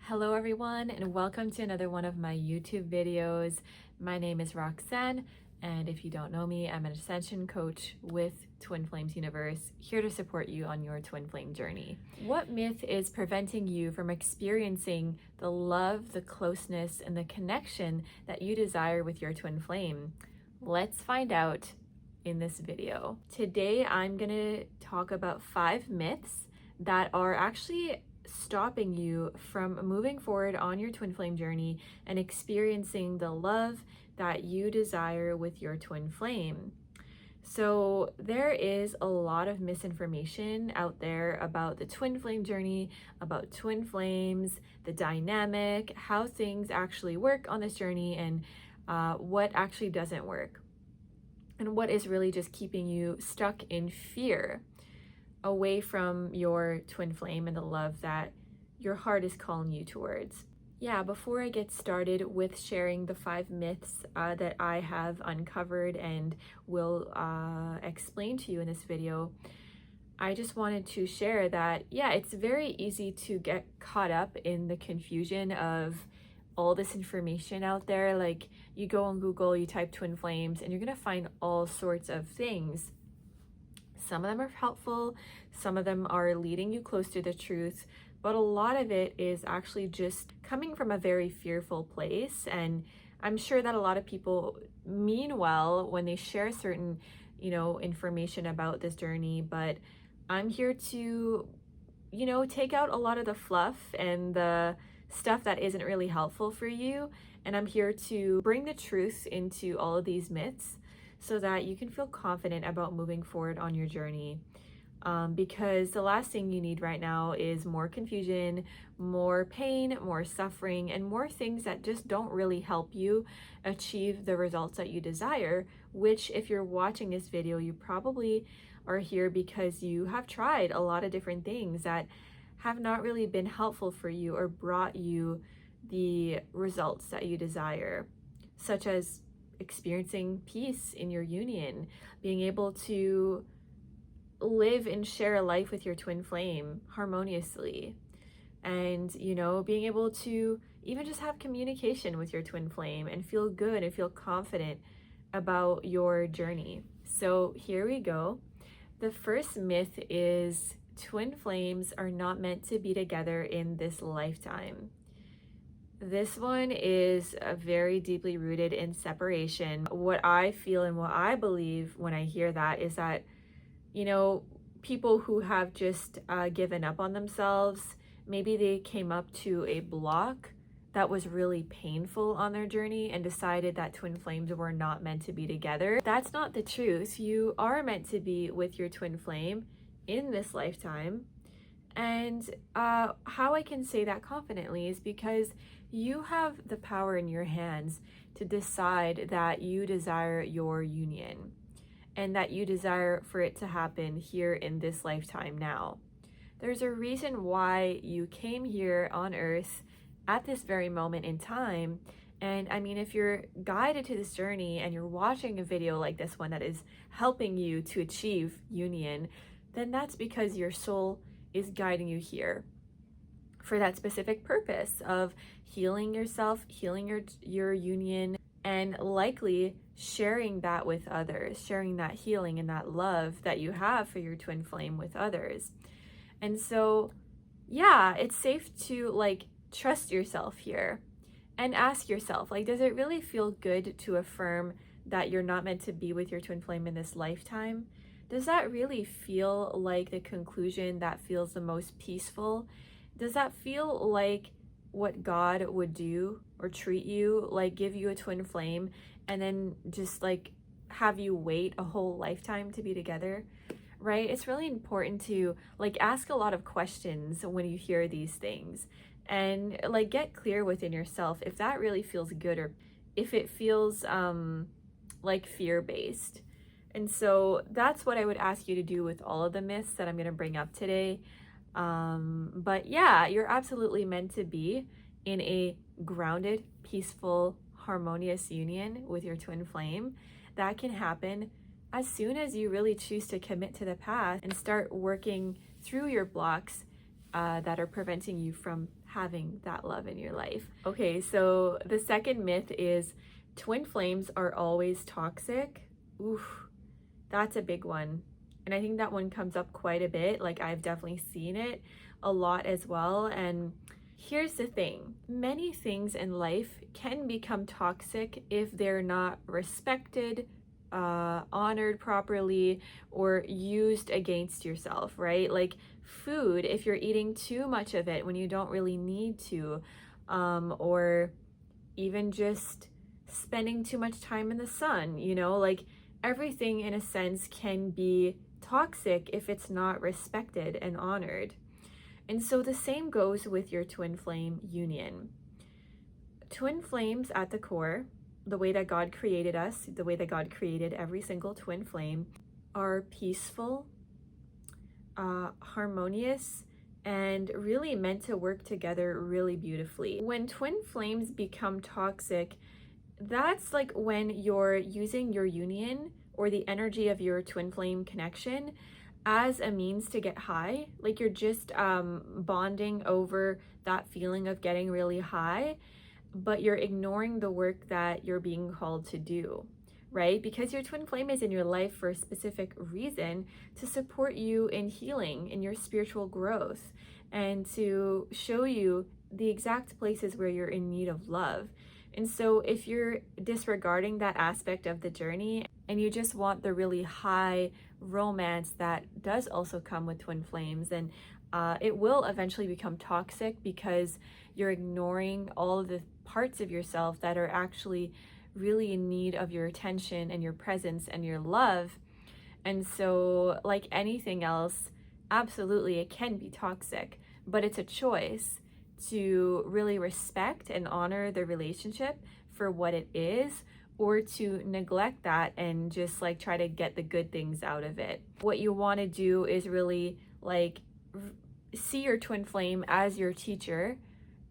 Hello everyone, and welcome to another one of my YouTube videos. My name is Roxanne, and if you don't know me, I'm an Ascension Coach with Twin Flames Universe, here to support you on your twin flame journey. What myth is preventing you from experiencing the love, the closeness, and the connection that you desire with your twin flame? Let's find out in this video. Today, I'm gonna talk about 5 myths that are actually stopping you from moving forward on your twin flame journey and experiencing the love that you desire with your twin flame. So there is a lot of misinformation out there about the twin flame journey, about twin flames, the dynamic, how things actually work on this journey, and what actually doesn't work, and what is really just keeping you stuck in fear away from your twin flame and the love that your heart is calling you towards. Yeah, before I get started with sharing the 5 myths that I have uncovered and will explain to you in this video, I just wanted to share that, yeah, it's very easy to get caught up in the confusion of all this information out there. Like, you go on Google, you type twin flames, and you're gonna find all sorts of things. Some of them are helpful, some of them are leading you close to the truth, but a lot of it is actually just coming from a very fearful place. And I'm sure that a lot of people mean well when they share certain, information about this journey, but I'm here to, take out a lot of the fluff and the stuff that isn't really helpful for you. And I'm here to bring the truth into all of these myths so that you can feel confident about moving forward on your journey. Because the last thing you need right now is more confusion, more pain, more suffering, and more things that just don't really help you achieve the results that you desire, which, if you're watching this video, you probably are here because you have tried a lot of different things that have not really been helpful for you or brought you the results that you desire, such as experiencing peace in your union, being able to live and share a life with your twin flame harmoniously, and being able to even just have communication with your twin flame and feel good and feel confident about your journey. So here we go. The first myth is twin flames are not meant to be together in this lifetime. This one is very deeply rooted in separation. What I feel and what I believe when I hear that is that, people who have just given up on themselves, maybe they came up to a block that was really painful on their journey and decided that twin flames were not meant to be together. That's not the truth. You are meant to be with your twin flame in this lifetime. And how I can say that confidently is because you have the power in your hands to decide that you desire your union and that you desire for it to happen here in this lifetime now. There's a reason why you came here on earth at this very moment in time. And I mean, if you're guided to this journey and you're watching a video like this one that is helping you to achieve union, then that's because your soul is guiding you here for that specific purpose of healing yourself, healing your union, and likely sharing that with others, sharing that healing and that love that you have for your twin flame with others. And so, yeah, it's safe to trust yourself here and ask yourself, does it really feel good to affirm that you're not meant to be with your twin flame in this lifetime? Does that really feel like the conclusion that feels the most peaceful? Does that feel like what God would do or treat you, give you a twin flame and then just have you wait a whole lifetime to be together, right? It's really important to ask a lot of questions when you hear these things and get clear within yourself if that really feels good or if it feels fear-based. And so that's what I would ask you to do with all of the myths that I'm going to bring up today. But yeah, you're absolutely meant to be in a grounded, peaceful, harmonious union with your twin flame. That can happen as soon as you really choose to commit to the path and start working through your blocks that are preventing you from having that love in your life. Okay, so the second myth is twin flames are always toxic. Oof, that's a big one. And I think that one comes up quite a bit. Like, I've definitely seen it a lot as well. And here's the thing, many things in life can become toxic if they're not respected, honored properly, or used against yourself, right? Like food, if you're eating too much of it when you don't really need to, or even just spending too much time in the sun, like everything in a sense can be toxic if it's not respected and honored. And so the same goes with your twin flame union. Twin flames at the core, the way that God created us, the way that God created every single twin flame, are peaceful, harmonious, and really meant to work together really beautifully. When twin flames become toxic, that's like when you're using your union or the energy of your twin flame connection as a means to get high. Like you're just bonding over that feeling of getting really high, but you're ignoring the work that you're being called to do, right? Because your twin flame is in your life for a specific reason, to support you in healing, in your spiritual growth, and to show you the exact places where you're in need of love. And so if you're disregarding that aspect of the journey and you just want the really high romance that does also come with twin flames, then it will eventually become toxic because you're ignoring all of the parts of yourself that are actually really in need of your attention and your presence and your love. And so, like anything else, absolutely it can be toxic, but it's a choice to really respect and honor the relationship for what it is, or to neglect that and just like try to get the good things out of it. What you want to do is really like see your twin flame as your teacher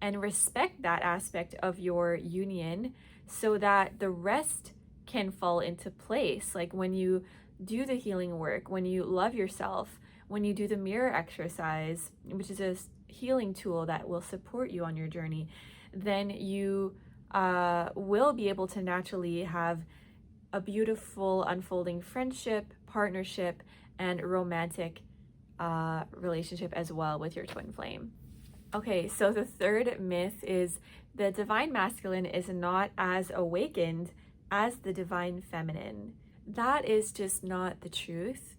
and respect that aspect of your union so that the rest can fall into place. Like when you do the healing work, when you love yourself, when you do the mirror exercise, which is a healing tool that will support you on your journey, then you will be able to naturally have a beautiful unfolding friendship, partnership, and romantic relationship as well with your twin flame. Okay, so the third myth is the divine masculine is not as awakened as the divine feminine. That is just not the truth.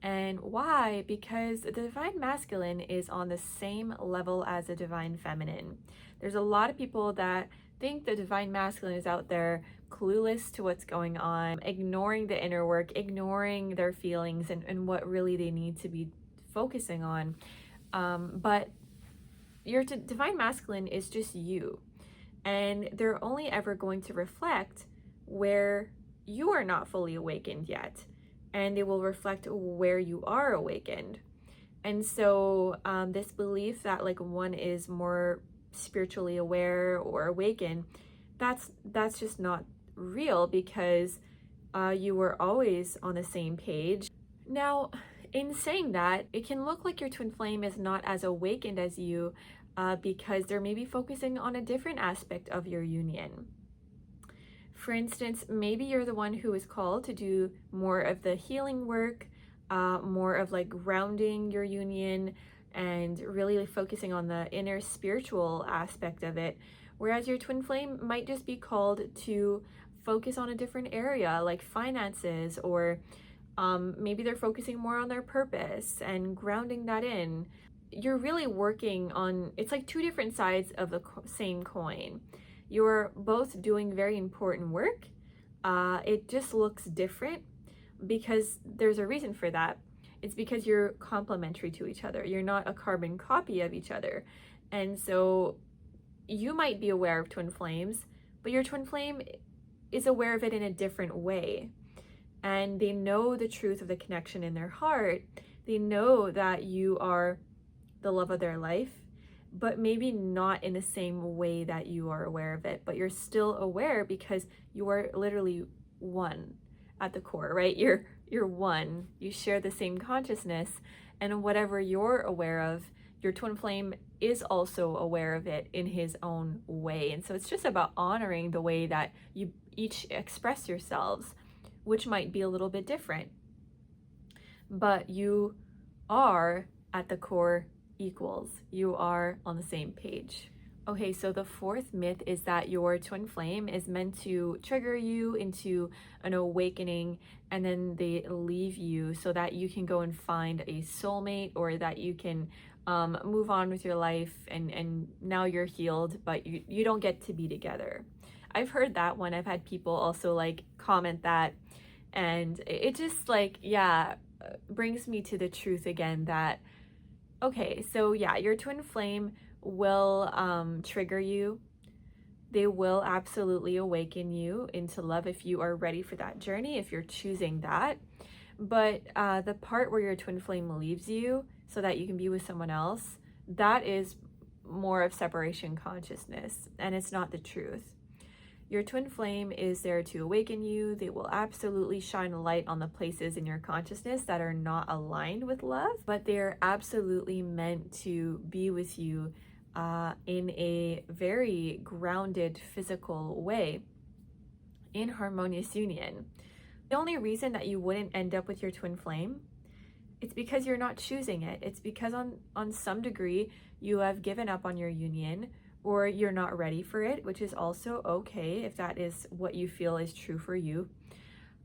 And why? Because the divine masculine is on the same level as the divine feminine. There's a lot of people that think the divine masculine is out there clueless to what's going on, ignoring the inner work, ignoring their feelings and what really they need to be focusing on. But your divine masculine is just you. And they're only ever going to reflect where you are not fully awakened yet. And they will reflect where you are awakened. And so this belief that like one is more spiritually aware or awakened, that's just not real, because you were always on the same page. Now, in saying that, it can look like your twin flame is not as awakened as you because they're maybe focusing on a different aspect of your union. For instance, maybe you're the one who is called to do more of the healing work, more of like grounding your union and really focusing on the inner spiritual aspect of it. Whereas your twin flame might just be called to focus on a different area like finances, or maybe they're focusing more on their purpose and grounding that in. You're really working on, it's like two different sides of the same coin. You're both doing very important work. It just looks different because there's a reason for that. It's because you're complementary to each other. You're not a carbon copy of each other. And so you might be aware of twin flames, but your twin flame is aware of it in a different way. And they know the truth of the connection in their heart. They know that you are the love of their life, but maybe not in the same way that you are aware of it, but you're still aware because you are literally one at the core, right? You're one. You share the same consciousness, and whatever you're aware of, your twin flame is also aware of it in his own way. And so it's just about honoring the way that you each express yourselves, which might be a little bit different. But you are at the core equals. You are on the same page. Okay, so the fourth myth is that your twin flame is meant to trigger you into an awakening and then they leave you so that you can go and find a soulmate, or that you can move on with your life and now you're healed, but you don't get to be together. I've heard that one. I've had people also like comment that, and it just like, yeah, brings me to the truth again that, okay, so yeah, your twin flame will trigger you. They will absolutely awaken you into love if you are ready for that journey, if you're choosing that. But the part where your twin flame leaves you so that you can be with someone else, that is more of separation consciousness, and it's not the truth. Your twin flame is there to awaken you. They will absolutely shine a light on the places in your consciousness that are not aligned with love, but they're absolutely meant to be with you in a very grounded physical way, in harmonious union. The only reason that you wouldn't end up with your twin flame, it's because you're not choosing it. It's because on some degree you have given up on your union, or you're not ready for it, which is also okay if that is what you feel is true for you.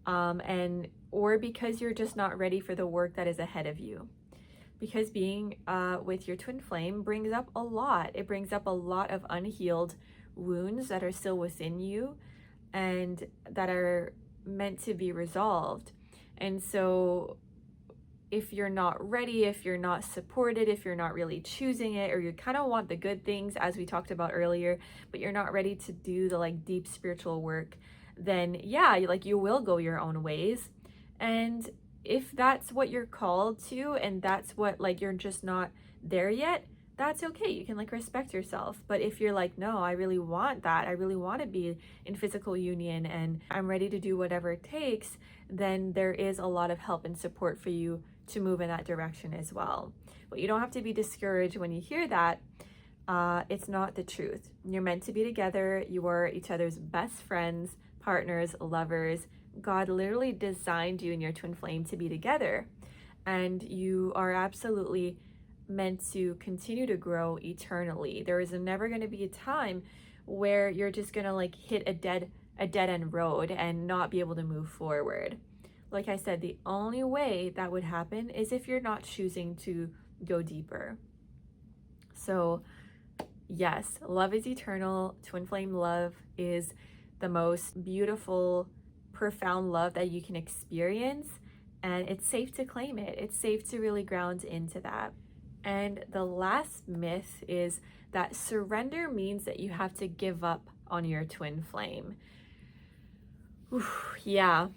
Or because you're just not ready for the work that is ahead of you. Because being with your twin flame brings up a lot. It brings up a lot of unhealed wounds that are still within you and that are meant to be resolved. And so if you're not ready, if you're not supported, if you're not really choosing it, or you kind of want the good things as we talked about earlier, but you're not ready to do the like deep spiritual work, then yeah, you will go your own ways. And if that's what you're called to, and that's what like you're just not there yet, that's okay. You can like respect yourself. But if you're like, no, I really want that, I really want to be in physical union and I'm ready to do whatever it takes, then there is a lot of help and support for you to move in that direction as well. But you don't have to be discouraged when you hear that. It's not the truth. You're meant to be together. You are each other's best friends, partners, lovers. God literally designed you and your twin flame to be together, and you are absolutely meant to continue to grow eternally. There is never going to be a time where you're just going to like hit a dead end road and not be able to move forward. Like I said, the only way that would happen is if you're not choosing to go deeper. So yes, love is eternal. Twin flame love is the most beautiful, profound love that you can experience, and it's safe to claim it. It's safe to really ground into that. And the last myth is that surrender means that you have to give up on your twin flame. Yeah.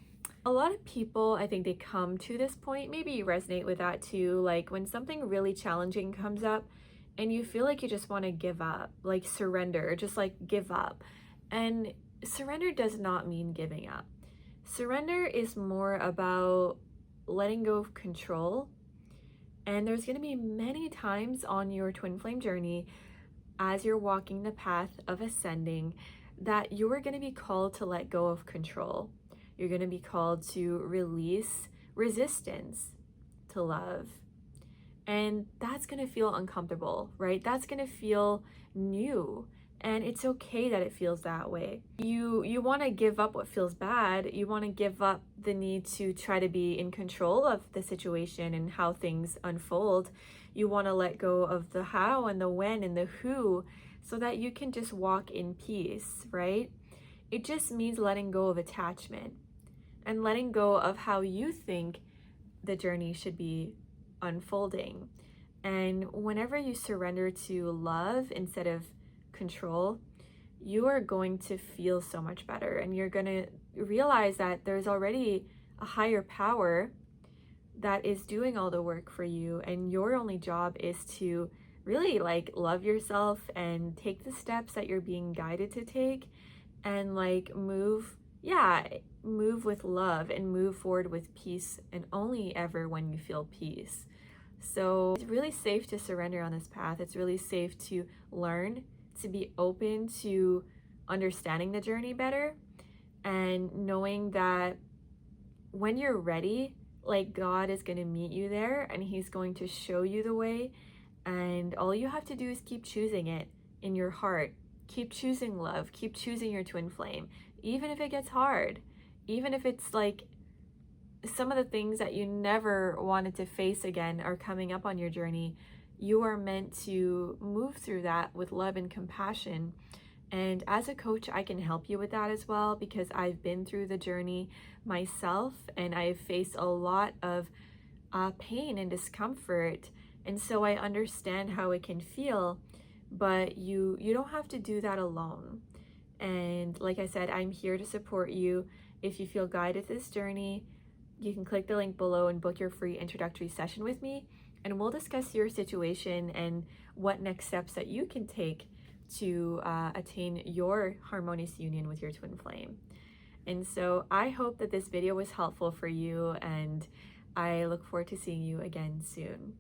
A lot of people, I think they come to this point, maybe you resonate with that too, like when something really challenging comes up and you feel like you just want to give up, like surrender, just like give up. And surrender does not mean giving up. Surrender is more about letting go of control. And there's going to be many times on your twin flame journey, as you're walking the path of ascending, that you are going to be called to let go of control. You're going to be called to release resistance to love. And that's going to feel uncomfortable, right? That's going to feel new. And it's okay that it feels that way. You want to give up what feels bad. You want to give up the need to try to be in control of the situation and how things unfold. You want to let go of the how and the when and the who so that you can just walk in peace, right? It just means letting go of attachment and letting go of how you think the journey should be unfolding. And whenever you surrender to love instead of control, you are going to feel so much better, and you're going to realize that there's already a higher power that is doing all the work for you, and your only job is to really like love yourself and take the steps that you're being guided to take, and like move with love and move forward with peace, and only ever when you feel peace. So it's really safe to surrender on this path. It's really safe to learn, to be open to understanding the journey better, and knowing that when you're ready, like, God is going to meet you there and He's going to show you the way. And all you have to do is keep choosing it in your heart. Keep choosing love. Keep choosing your twin flame. Even if it gets hard, even if it's like some of the things that you never wanted to face again are coming up on your journey, you are meant to move through that with love and compassion. And as a coach, I can help you with that as well, because I've been through the journey myself and I've faced a lot of pain and discomfort. And so I understand how it can feel, but you don't have to do that alone. And like I said, I'm here to support you. If you feel guided this journey, you can click the link below and book your free introductory session with me, and we'll discuss your situation and what next steps that you can take to attain your harmonious union with your twin flame. And so I hope that this video was helpful for you, and I look forward to seeing you again soon.